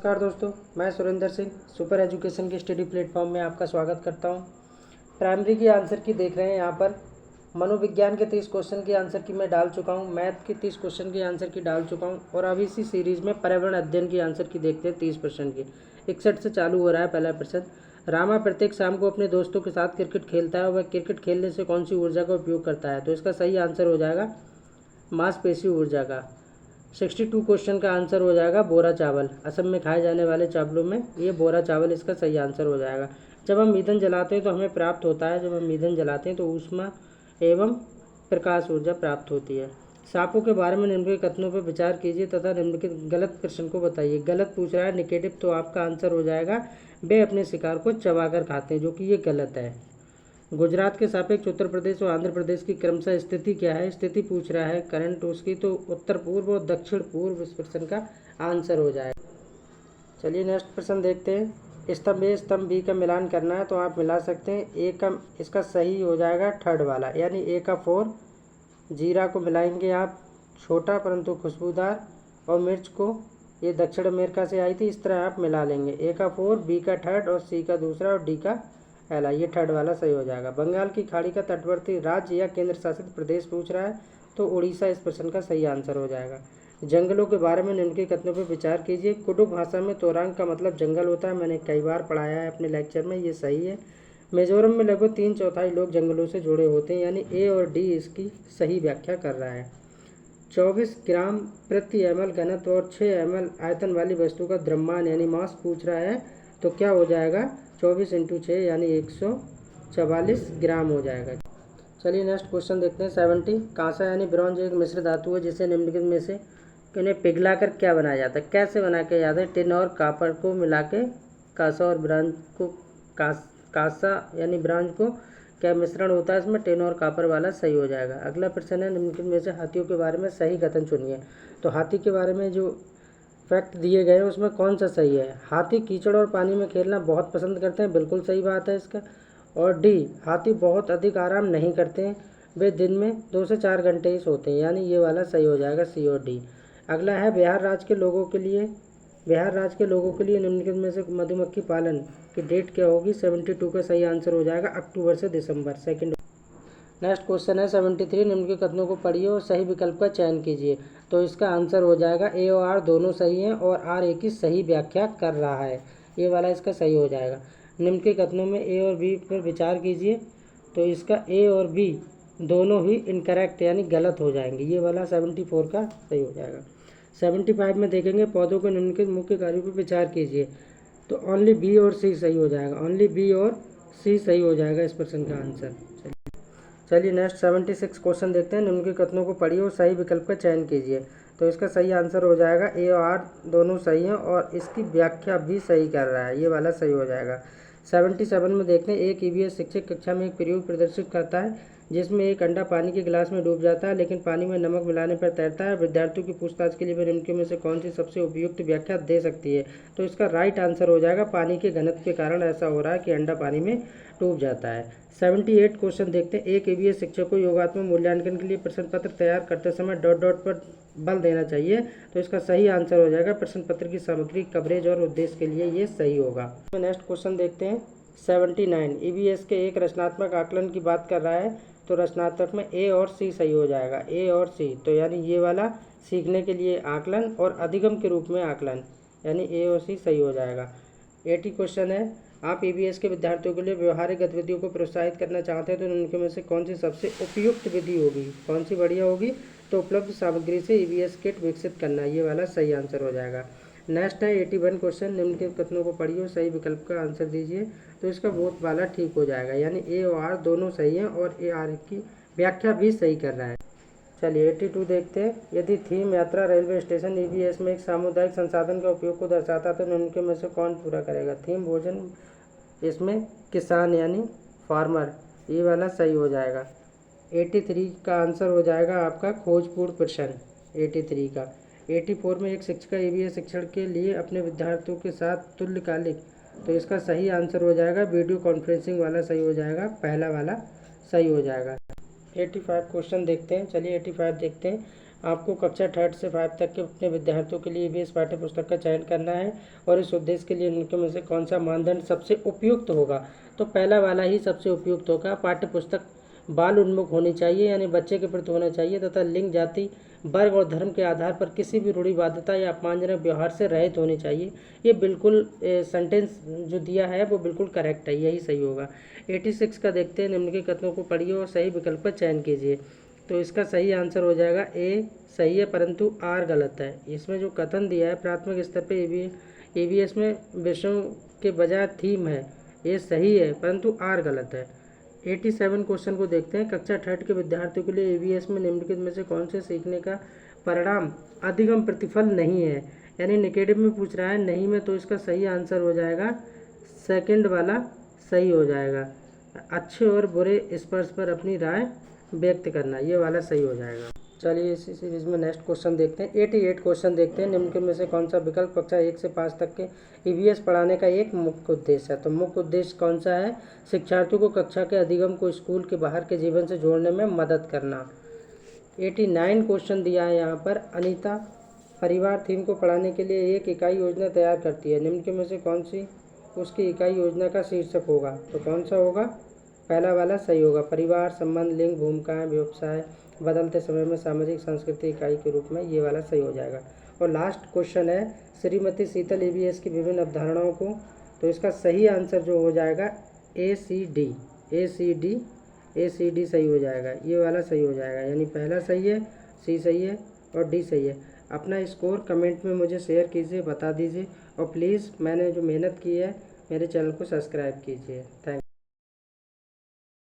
नमस्कार दोस्तों, मैं सुरेंद्र सिंह सुपर एजुकेशन के स्टडी प्लेटफॉर्म में आपका स्वागत करता हूं। प्राइमरी की आंसर की देख रहे हैं यहाँ पर। मनोविज्ञान के 30 क्वेश्चन की आंसर की मैं डाल चुका हूं, मैथ के 30 क्वेश्चन की आंसर की डाल चुका हूं और अब इसी सीरीज़ में पर्यावरण अध्ययन की आंसर की देखते हैं 30% की। 61 से चालू हो रहा है पहला प्रश्न। रामा प्रत्येक शाम को अपने दोस्तों के साथ क्रिकेट खेलता है। वह क्रिकेट खेलने से कौन सी ऊर्जा का उपयोग करता है? तो इसका सही आंसर हो जाएगा मांसपेशी ऊर्जा का। 62 क्वेश्चन का आंसर हो जाएगा बोरा चावल। असम में खाए जाने वाले चावलों में ये बोरा चावल इसका सही आंसर हो जाएगा। जब हम ईंधन जलाते हैं तो हमें प्राप्त होता है, जब हम ईंधन जलाते हैं तो ऊष्मा एवं प्रकाश ऊर्जा प्राप्त होती है। सांपों के बारे में निम्नलिखित कथनों पर विचार कीजिए तथा निम्नलिखित गलत प्रश्न को बताइए। गलत पूछ रहा है निगेटिव, तो आपका आंसर हो जाएगा वे अपने शिकार को चबाकर खाते हैं, जो कि ये गलत है। गुजरात के सापेक्ष उत्तर प्रदेश और आंध्र प्रदेश की क्रमशः स्थिति क्या है? स्थिति पूछ रहा है करंट उसकी, तो उत्तर पूर्व और दक्षिण पूर्व इस प्रश्न का आंसर हो जाएगा। चलिए नेक्स्ट प्रश्न देखते हैं। स्तंभ ए स्तंभ बी का मिलान करना है तो आप मिला सकते हैं। ए का इसका सही हो जाएगा थर्ड वाला, यानी ए का 4। जीरा को मिलाएंगे आप, छोटा परंतु खुशबूदार, और मिर्च को ये दक्षिण अमेरिका से आई थी, इस तरह आप मिला लेंगे। ए का 4, बी का थर्ड और सी का दूसरा और डी का पहला, ये थर्ड वाला सही हो जाएगा। बंगाल की खाड़ी का तटवर्ती राज्य या केंद्र शासित प्रदेश पूछ रहा है तो उड़ीसा इस प्रश्न का सही आंसर हो जाएगा। जंगलों के बारे में निम्नलिखित कथनों पर विचार कीजिए। कुडुख भाषा में तोरांग का मतलब जंगल होता है, मैंने कई बार पढ़ाया है अपने लेक्चर में, ये सही है। मिजोरम में लगभग 3/4 लोग जंगलों से जुड़े होते हैं, यानी ए और डी इसकी सही व्याख्या कर रहा है। 24 ग्राम प्रति ml घनत्व और 6 ml आयतन वाली वस्तु का द्रव्यमान यानी मास पूछ रहा है तो क्या हो जाएगा? 24 × 6 यानी 144 ग्राम हो जाएगा। चलिए नेक्स्ट क्वेश्चन देखते हैं। 70 कांसा यानी ब्रॉन्ज एक मिश्र धातु है जिसे निम्नलिखित में से इन्हें पिघलाकर क्या बनाया जाता है? कैसे बना के जाता है? टिन और कापर को मिला के कांसा और ब्रॉन्ज को कांसा यानी ब्रॉन्ज को क्या मिश्रण होता है इसमें? टिन और कापर वाला सही हो जाएगा। अगला प्रश्न है निम्नलिखित में से हाथियों के बारे में सही कथन चुनिए। तो हाथी के बारे में जो फैक्ट दिए गए हैं उसमें कौन सा सही है? हाथी कीचड़ और पानी में खेलना बहुत पसंद करते हैं, बिल्कुल सही बात है इसका। और डी, हाथी बहुत अधिक आराम नहीं करते हैं, वे दिन में 2 से 4 घंटे ही सोते हैं, यानी ये वाला सही हो जाएगा सी और डी। अगला है बिहार राज्य के लोगों के लिए निम्नलिखित में से मधुमक्खी पालन की डेट क्या होगी? 72 का सही आंसर हो जाएगा अक्टूबर से दिसंबर, सेकेंड। नेक्स्ट क्वेश्चन है 73 निम्नलिखित कथनों को पढ़िए और सही विकल्प का चयन कीजिए। तो इसका आंसर हो जाएगा ए और आर दोनों सही हैं और आर ए की सही व्याख्या कर रहा है, ये वाला इसका सही हो जाएगा। निम्नलिखित कथनों में ए और बी पर विचार कीजिए तो इसका ए और बी दोनों ही इनकरेक्ट यानी गलत हो जाएंगे, ये वाला 74 का सही हो जाएगा। 75 में देखेंगे पौधों के निम्नलिखित मुख्य कार्यों पर विचार कीजिए तो ओनली बी और सी सही हो जाएगा, ओनली बी और सी सही हो जाएगा इस प्रश्न का आंसर। चलिए नेक्स्ट 76 क्वेश्चन देखते हैं। निम्नलिखित कथनों को पढ़िए और सही विकल्प का चयन कीजिए। तो इसका सही आंसर हो जाएगा ए और आर दोनों सही हैं और इसकी व्याख्या भी सही कर रहा है, ये वाला सही हो जाएगा। 77 में देखते हैं एक ईवीएस शिक्षक कक्षा में एक प्रयोग प्रदर्शित करता है जिसमें एक अंडा पानी के गिलास में डूब जाता है लेकिन पानी में नमक मिलाने पर तैरता है। विद्यार्थियों की पूछताछ के लिए वे निम्नलिखित में से कौन सी सबसे उपयुक्त व्याख्या दे सकती है? तो इसका राइट आंसर हो जाएगा पानी के घनत्व के कारण ऐसा हो रहा है कि अंडा पानी में डूब जाता है। 78 क्वेश्चन देखते हैं। एक ईवीएस शिक्षक को योगात्मक मूल्यांकन के लिए प्रश्न पत्र तैयार करते समय डॉट डॉट पर बल देना चाहिए, तो इसका सही आंसर हो जाएगा प्रश्न पत्र की सामग्री कवरेज और उद्देश्य के लिए ये सही होगा। नेक्स्ट क्वेश्चन देखते हैं 79 ईवीएस के एक रचनात्मक आकलन की बात कर रहा है तो रचनात्मक में ए और सी सही हो जाएगा, ए और सी, तो यानी ये वाला सीखने के लिए आकलन और अधिगम के रूप में आकलन, यानी ए और सी सही हो जाएगा। 80 क्वेश्चन है आप ईवीएस के विद्यार्थियों के लिए व्यवहारिक गतिविधियों को प्रोत्साहित करना चाहते हैं तो उनके में से कौन सी सबसे उपयुक्त विधि होगी, कौन सी बढ़िया होगी? तो उपलब्ध सामग्री से ईवीएस किट विकसित करना, ये वाला सही आंसर हो जाएगा। नेक्स्ट है 81 क्वेश्चन निम्नलिखित कथनों को पढ़िए और सही विकल्प का आंसर दीजिए। तो इसका बोथ वाला ठीक हो जाएगा, यानी ए और आर दोनों सही हैं और ए आर की व्याख्या भी सही कर रहा है। चलिए 82 देखते हैं। यदि थीम यात्रा रेलवे स्टेशन ईवीएस में एक सामुदायिक संसाधन का उपयोग को दर्शाता तो उनके में से कौन पूरा करेगा? थीम भोजन, इसमें किसान यानी फार्मर, ये वाला सही हो जाएगा। 83 का आंसर हो जाएगा आपका खोजपूर्ण प्रश्न 83 का। 84 में एक शिक्षिका ईवीएस शिक्षण के लिए अपने विद्यार्थियों के साथ तुल्यकालिक, तो इसका सही आंसर हो जाएगा वीडियो कॉन्फ्रेंसिंग वाला सही हो जाएगा, पहला वाला सही हो जाएगा। 85 क्वेश्चन देखते हैं। चलिए 85 देखते हैं। आपको कक्षा 3 से 5 तक के अपने विद्यार्थियों के लिए EVS पाठ्य पुस्तक का चयन करना है और इस उद्देश्य के लिए निम्नलिखित में से कौन सा मानदंड सबसे उपयुक्त होगा। तो पहला वाला ही सबसे उपयुक्त होगा। पाठ्य पुस्तक बाल उन्मुख होनी चाहिए, यानी बच्चे के प्रति होना चाहिए, तथा लिंग, जाति, वर्ग और धर्म के आधार पर किसी भी रूढ़िवादिता या अपमानजनक व्यवहार से रहित होनी चाहिए। ये बिल्कुल सेंटेंस जो दिया है वो बिल्कुल करेक्ट है, यही सही होगा। 86 का देखते हैं। निम्नलिखित कथनों को पढ़िए और सही विकल्प का चयन कीजिए। तो इसका सही आंसर हो जाएगा ए सही है, परंतु आर गलत है। इसमें जो कथन दिया है प्राथमिक स्तर पे EVS में विषयों के बजाय थीम है, ये सही है, परंतु आर गलत है। 87 क्वेश्चन को देखते हैं। कक्षा 3 के विद्यार्थियों के लिए EVS में निम्नलिखित में से कौन से सीखने का परिणाम अधिगम प्रतिफल नहीं है, यानी नेगेटिव में पूछ रहा है, नहीं में, तो इसका सही आंसर हो जाएगा सेकंड वाला सही हो जाएगा। अच्छे और बुरे स्पर्श पर अपनी राय व्यक्त करना, ये वाला सही हो जाएगा। चलिए इसी सीरीज में नेक्स्ट क्वेश्चन देखते हैं। 88 क्वेश्चन देखते हैं। निम्नलिखित में से कौन सा विकल्प कक्षा 1 से 5 तक के EVS पढ़ाने का एक मुख्य उद्देश्य है। तो मुख्य उद्देश्य कौन सा है? शिक्षार्थियों को कक्षा के अधिगम को स्कूल के बाहर के जीवन से जोड़ने में मदद करना। 89 क्वेश्चन दिया है यहाँ पर। अनीता परिवार थीम को पढ़ाने के लिए एक इकाई योजना तैयार करती है। निम्नलिखित में से कौन सी उसकी इकाई योजना का शीर्षक होगा? तो कौन सा होगा? पहला वाला सही होगा। परिवार, संबंध, लिंग, भूमिकाएं, व्यवसाय, बदलते समय में सामाजिक सांस्कृतिक इकाई के रूप में, ये वाला सही हो जाएगा। और लास्ट क्वेश्चन है श्रीमती शीतल EVS की विभिन्न अवधारणाओं को, तो इसका सही आंसर जो हो जाएगा ACD सही हो जाएगा, ये वाला सही हो जाएगा। यानी पहला सही है, C सही है और D सही है। अपना स्कोर कमेंट में मुझे शेयर कीजिए, बता दीजिए और प्लीज़ मैंने जो मेहनत की है मेरे चैनल को सब्सक्राइब कीजिए। थैंक